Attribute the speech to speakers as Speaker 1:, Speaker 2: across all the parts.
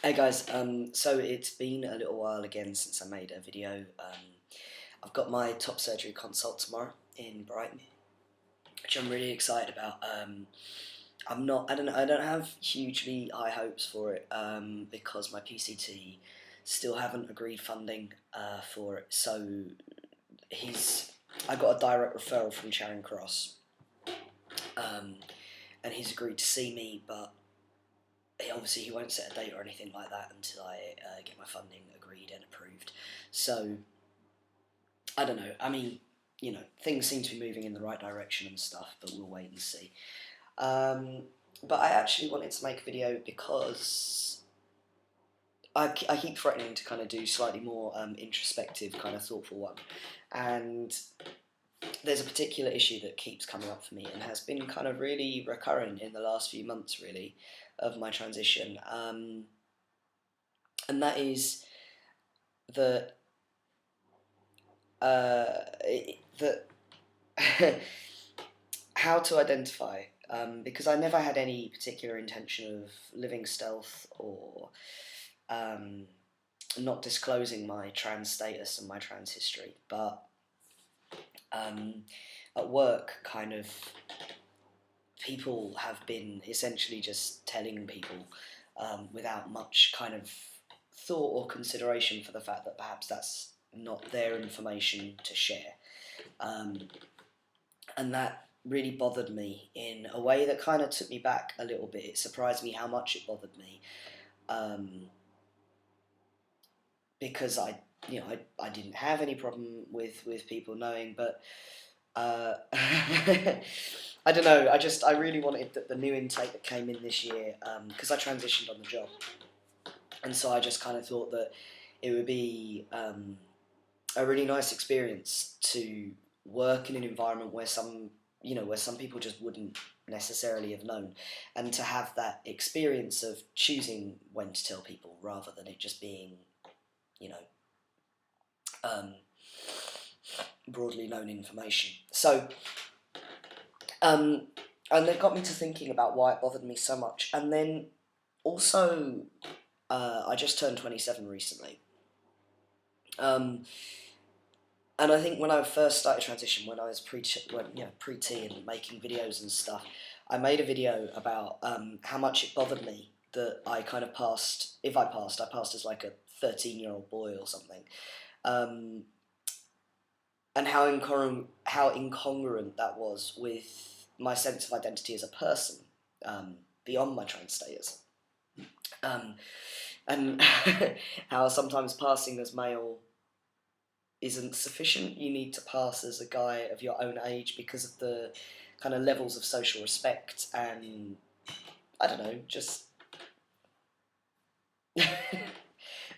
Speaker 1: Hey guys, so it's been a little while again since I made a video. I've got my top surgery consult tomorrow in Brighton, which I'm really excited about. I don't have hugely high hopes for it because my PCT still haven't agreed funding for it. So he's, I got a direct referral from Charing Cross, um, and he's agreed to see me, but obviously he won't set a date or anything like that until I get my funding agreed and approved. So I don't know. I mean, things seem to be moving in the right direction and stuff, but we'll wait and see. Um, but I actually wanted to make a video because I keep threatening to kind of do slightly more introspective, kind of thoughtful one, and there's a particular issue that keeps coming up for me and has been kind of really recurrent in the last few months, really, of my transition. And that is that that how to identify, because I never had any particular intention of living stealth or um, not disclosing my trans status and my trans history, but at work, kind of, people have been essentially just telling people without much kind of thought or consideration for the fact that perhaps that's not their information to share. And that really bothered me in a way that kind of took me back a little bit. It surprised me how much it bothered me, because I didn't have any problem with people knowing, but I don't know. I really wanted the new intake that came in this year, because I transitioned on the job, and so I just kind of thought that it would be a really nice experience to work in an environment where some people just wouldn't necessarily have known, and to have that experience of choosing when to tell people rather than it just being, you know, um, broadly known information. So, and it got me to thinking about why it bothered me so much, and then also, I just turned 27 recently. And I think when I first started transition, when I was pre-T and making videos and stuff, I made a video about how much it bothered me that I kind of passed. If I passed as like a 13-year-old boy or something, um, and how incongruent that was with my sense of identity as a person, beyond my trans status, um, and how sometimes passing as male isn't sufficient. You need to pass as a guy of your own age because of the kind of levels of social respect and, I don't know, just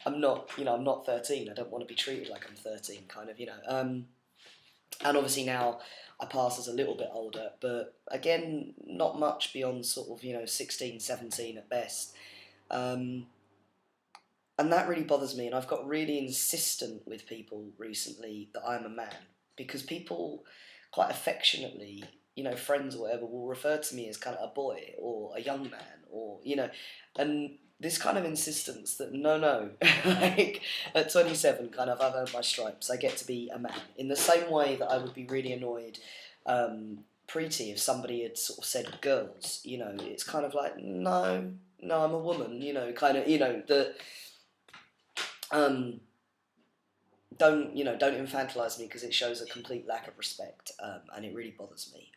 Speaker 1: I'm not 13. I don't want to be treated like I'm 13, kind of. And obviously now I pass as a little bit older, but again, not much beyond sort of 16, 17 at best. Um, and that really bothers me, and I've got really insistent with people recently that I'm a man, because people quite affectionately, friends or whatever, will refer to me as kind of a boy or a young man, or and this kind of insistence that no, like at 27, kind of, I've earned my stripes, I get to be a man, in the same way that I would be really annoyed pretty if somebody had sort of said girls. It's kind of like, no, I'm a woman, kind of, the um, don't infantilize me, because it shows a complete lack of respect, and it really bothers me.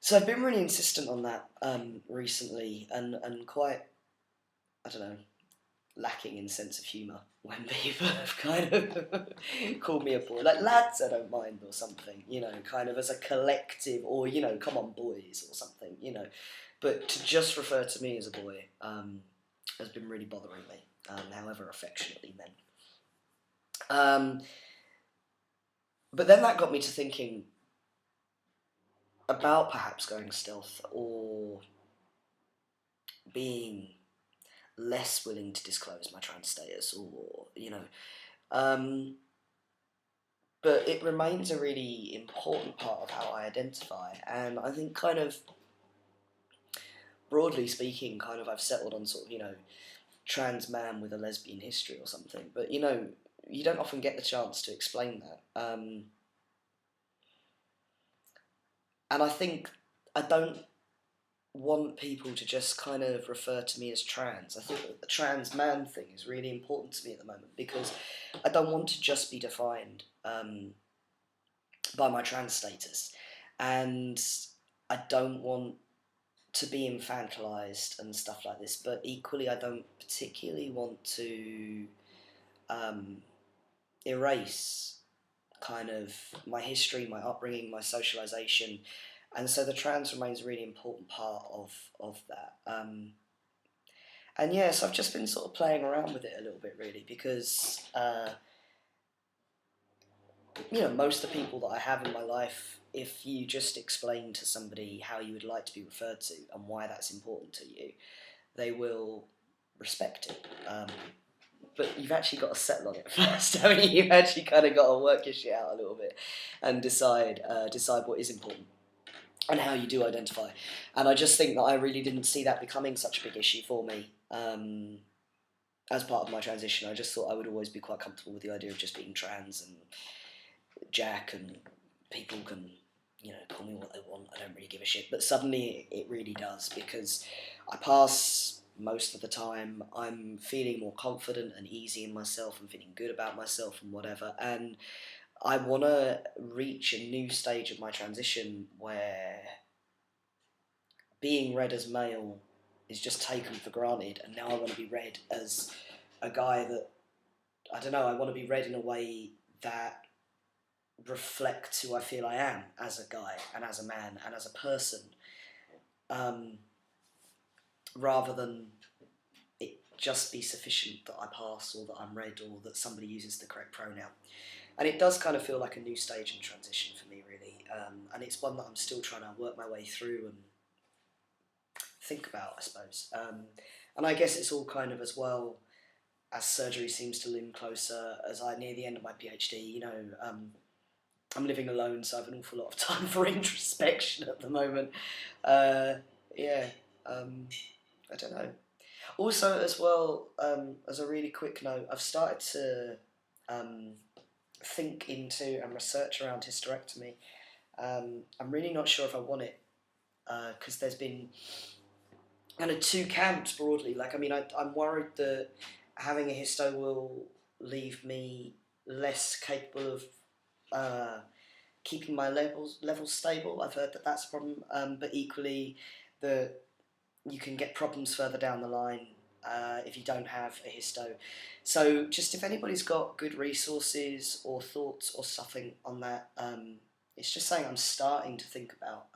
Speaker 1: So I've been really insistent on that recently, and quite, I don't know, lacking in sense of humour when people have kind of called me a boy, like lads, I don't mind, or something, kind of as a collective, or come on boys or something, but to just refer to me as a boy has been really bothering me, however affectionately meant. But then that got me to thinking about perhaps going stealth, or being less willing to disclose my trans status, or but it remains a really important part of how I identify, and I think kind of broadly speaking, kind of I've settled on sort of, trans man with a lesbian history or something. But, you don't often get the chance to explain that. And I think I don't want people to just kind of refer to me as trans. I think that the trans man thing is really important to me at the moment because I don't want to just be defined by my trans status. And I don't want to be infantilized and stuff like this, but equally I don't particularly want to erase kind of my history, my upbringing, my socialization, and so the trans remains a really important part of that. And yes, I've just been sort of playing around with it a little bit, really, because most of the people that I have in my life, if you just explain to somebody how you would like to be referred to and why that's important to you, they will respect it. But you've actually got to settle on it first, haven't you? You've actually kind of got to work your shit out a little bit and decide what is important and how you do identify. And I just think that I really didn't see that becoming such a big issue for me as part of my transition. I just thought I would always be quite comfortable with the idea of just being trans and Jack, and people can, call me what they want. I don't really give a shit. But suddenly it really does, because I pass most of the time. I'm feeling more confident and easy in myself and feeling good about myself and whatever. And I want to reach a new stage of my transition where being read as male is just taken for granted, and now I want to be read as a guy that, I don't know, I want to be read in a way that reflects who I feel I am as a guy and as a man and as a person, rather than it just be sufficient that I pass or that I'm read or that somebody uses the correct pronoun. And it does kind of feel like a new stage in transition for me, really, and it's one that I'm still trying to work my way through and think about, I suppose. And I guess it's all kind of, as well, as surgery seems to loom closer, as I near the end of my PhD, I'm living alone, so I have an awful lot of time for introspection at the moment. I don't know. Also, as well, as a really quick note, I've started to think into and research around hysterectomy. I'm really not sure if I want it, because there's been kind of two camps broadly. I'm worried that having a histo will leave me less capable of keeping my levels stable. I've heard that that's a problem, but equally that you can get problems further down the line if you don't have a histo. So just if anybody's got good resources or thoughts or something on that, it's just saying I'm starting to think about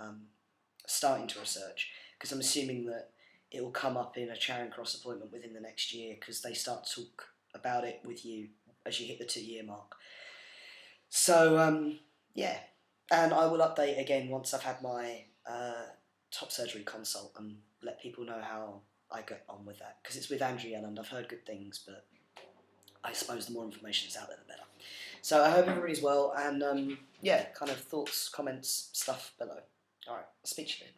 Speaker 1: starting to research, because I'm assuming that it will come up in a Charing Cross appointment within the next year, because they start to talk about it with you as you hit the 2-year mark. So, yeah, and I will update again once I've had my top surgery consult and let people know how I get on with that, because it's with Andrew Yelland. I've heard good things, but I suppose the more information is out there, the better. So I hope everybody's well, and kind of thoughts, comments, stuff below. Alright, I'll speak to you later.